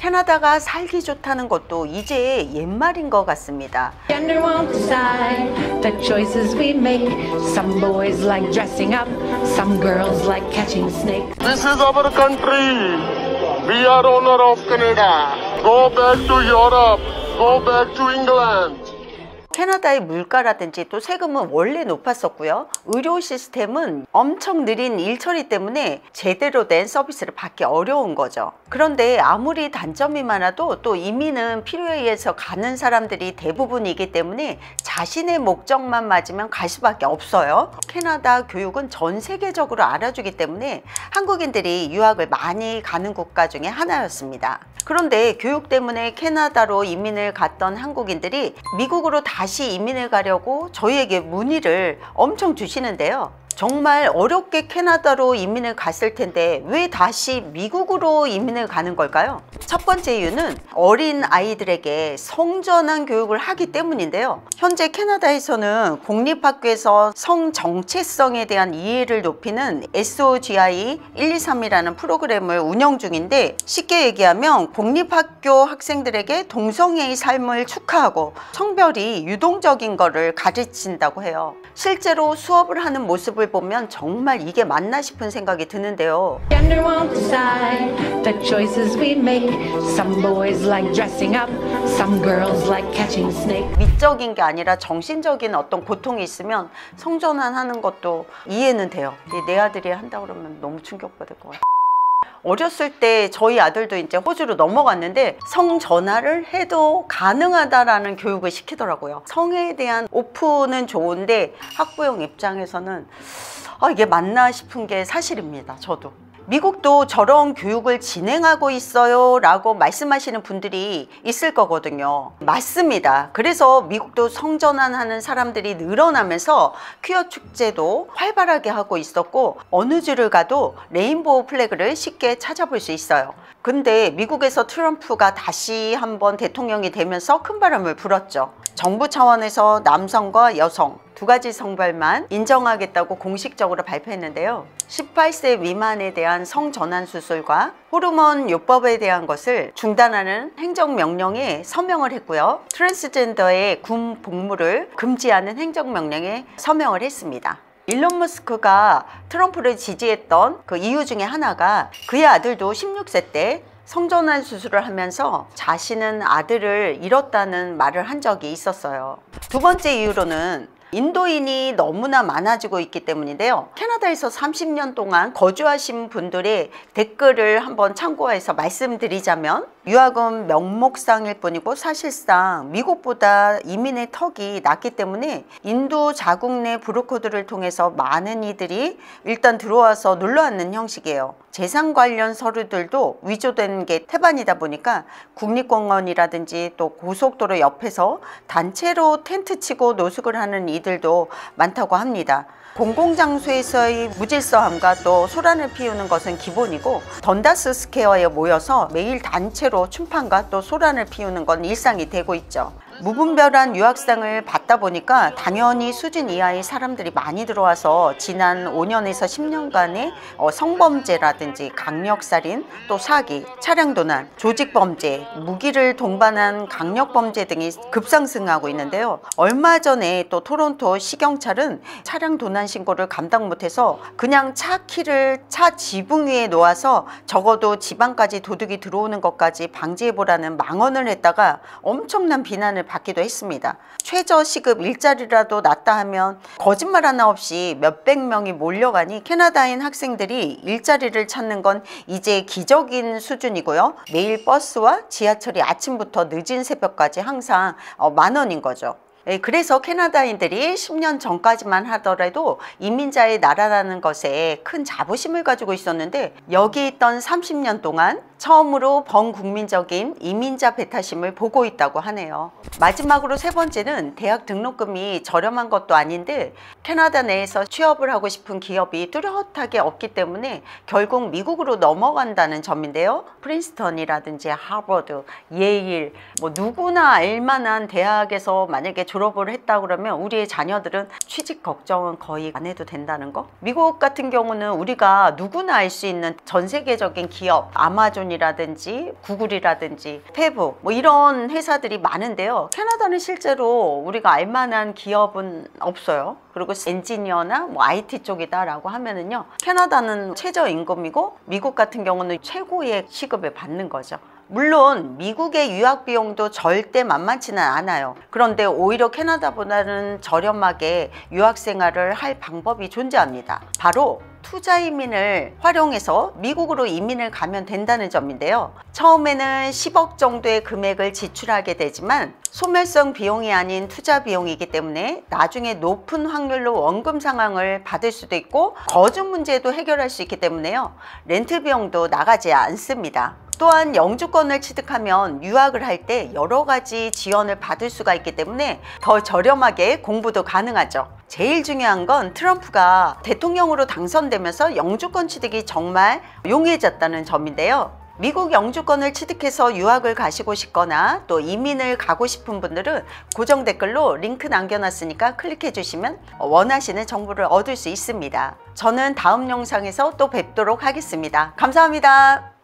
캐나다가 살기 좋다는 것도 이제 옛말인 것 같습니다. Gender won't decide the choices we make. Some boys like dressing up, some girls like catching snakes. This is our country. We are owner of Canada. Go back to Europe. Go back to England. 캐나다의 물가라든지 또 세금은 원래 높았었고요. 의료 시스템은 엄청 느린 일처리 때문에 제대로 된 서비스를 받기 어려운 거죠. 그런데 아무리 단점이 많아도 또 이민은 필요에 의해서 가는 사람들이 대부분이기 때문에 자신의 목적만 맞으면 갈 수밖에 없어요. 캐나다 교육은 전 세계적으로 알아주기 때문에 한국인들이 유학을 많이 가는 국가 중에 하나였습니다. 그런데 교육 때문에 캐나다로 이민을 갔던 한국인들이 미국으로 다시 이민을 가려고 저희에게 문의를 엄청 주시는데요. 정말 어렵게 캐나다로 이민을 갔을 텐데 왜 다시 미국으로 이민을 가는 걸까요? 첫 번째 이유는 어린 아이들에게 성전환 교육을 하기 때문인데요. 현재 캐나다에서는 공립학교에서 성 정체성에 대한 이해를 높이는 SOGI 123이라는 프로그램을 운영 중인데, 쉽게 얘기하면 공립학교 학생들에게 동성애의 삶을 축하하고 성별이 유동적인 거를 가르친다고 해요. 실제로 수업을 하는 모습을 보면 정말 이게 맞나 싶은 생각이 드는데요. Gender won't decide the choices we make. Some boys like dressing up, some girls like catching snakes. 미적인 게 아니라 정신적인 어떤 고통이 있으면 성전환 하는 것도 이해는 돼요. 내 아들이 한다 그러면 너무 충격받을 것 같아요. 어렸을 때 저희 아들도 이제 호주로 넘어갔는데 성전환을 해도 가능하다라는 교육을 시키더라고요. 성에 대한 오픈은 좋은데 학부형 입장에서는 이게 맞나 싶은 게 사실입니다. 저도. 미국도 저런 교육을 진행하고 있어요 라고 말씀하시는 분들이 있을 거거든요. 맞습니다. 그래서 미국도 성전환하는 사람들이 늘어나면서 퀴어 축제도 활발하게 하고 있었고, 어느 주를 가도 레인보우 플래그를 쉽게 찾아볼 수 있어요. 근데 미국에서 트럼프가 다시 한번 대통령이 되면서 큰 바람을 불었죠. 정부 차원에서 남성과 여성 두 가지 성별만 인정하겠다고 공식적으로 발표했는데요. 18세 미만에 대한 성전환 수술과 호르몬 요법에 대한 것을 중단하는 행정명령에 서명을 했고요. 트랜스젠더의 군 복무를 금지하는 행정명령에 서명을 했습니다. 일론 머스크가 트럼프를 지지했던 그 이유 중에 하나가 그의 아들도 16세 때 성전환 수술을 하면서 자신은 아들을 잃었다는 말을 한 적이 있었어요. 두 번째 이유로는 인도인이 너무나 많아지고 있기 때문인데요. 캐나다에서 30년 동안 거주하신 분들의 댓글을 한번 참고해서 말씀드리자면, 유학은 명목상일 뿐이고 사실상 미국보다 이민의 턱이 낮기 때문에 인도 자국 내 브로커들을 통해서 많은 이들이 일단 들어와서 눌러앉는 형식이에요. 재산 관련 서류들도 위조된 게 태반이다 보니까 국립공원이라든지 또 고속도로 옆에서 단체로 텐트 치고 노숙을 하는 이들도 많다고 합니다. 공공장소에서의 무질서함과 또 소란을 피우는 것은 기본이고, 던다스 스퀘어에 모여서 매일 단체로 춤판과 또 소란을 피우는 건 일상이 되고 있죠. 무분별한 유학생을 받다 보니까 당연히 수준 이하의 사람들이 많이 들어와서 지난 5년에서 10년간의 성범죄라든지 강력살인, 또 사기, 차량도난, 조직범죄, 무기를 동반한 강력범죄 등이 급상승하고 있는데요. 얼마 전에 또 토론토 시경찰은 차량도난 신고를 감당 못해서 그냥 차 키를 차 지붕 위에 놓아서 적어도 지방까지 도둑이 들어오는 것까지 방지해보라는 망언을 했다가 엄청난 비난을 받기도 했습니다. 최저 시급 일자리라도 낮다 하면 거짓말 하나 없이 몇백 명이 몰려가니 캐나다인 학생들이 일자리를 찾는 건 이제 기적인 수준이고요. 매일 버스와 지하철이 아침부터 늦은 새벽까지 항상 10,000원인 거죠. 그래서 캐나다인들이 10년 전까지만 하더라도 이민자의 나라라는 것에 큰 자부심을 가지고 있었는데, 여기 있던 30년 동안 처음으로 범국민적인 이민자 배타심을 보고 있다고 하네요. 마지막으로 세 번째는 대학 등록금이 저렴한 것도 아닌데 캐나다 내에서 취업을 하고 싶은 기업이 뚜렷하게 없기 때문에 결국 미국으로 넘어간다는 점인데요. 프린스턴이라든지 하버드, 예일, 누구나 알만한 대학에서 만약에 졸업을 했다 그러면 우리의 자녀들은 취직 걱정은 거의 안 해도 된다는 거. 미국 같은 경우는 우리가 누구나 알 수 있는 전 세계적인 기업, 아마존 벤더슨이라든지 구글이라든지 페북 뭐 이런 회사들이 많은데요. 캐나다는 실제로 우리가 알만한 기업은 없어요. 그리고 엔지니어나 뭐 IT 쪽이다라고 하면은요, 캐나다는 최저임금이고 미국 같은 경우는 최고의 시급을 받는 거죠. 물론 미국의 유학 비용도 절대 만만치는 않아요. 그런데 오히려 캐나다보다는 저렴하게 유학 생활을 할 방법이 존재합니다. 바로 투자 이민을 활용해서 미국으로 이민을 가면 된다는 점인데요. 처음에는 10억 정도의 금액을 지출하게 되지만 소멸성 비용이 아닌 투자 비용이기 때문에 나중에 높은 확률로 원금 상환을 받을 수도 있고 거주 문제도 해결할 수 있기 때문에요. 렌트 비용도 나가지 않습니다. 또한 영주권을 취득하면 유학을 할 때 여러 가지 지원을 받을 수가 있기 때문에 더 저렴하게 공부도 가능하죠. 제일 중요한 건 트럼프가 대통령으로 당선되면서 영주권 취득이 정말 용이해졌다는 점인데요. 미국 영주권을 취득해서 유학을 가시고 싶거나 또 이민을 가고 싶은 분들은 고정 댓글로 링크 남겨놨으니까 클릭해 주시면 원하시는 정보를 얻을 수 있습니다. 저는 다음 영상에서 또 뵙도록 하겠습니다. 감사합니다.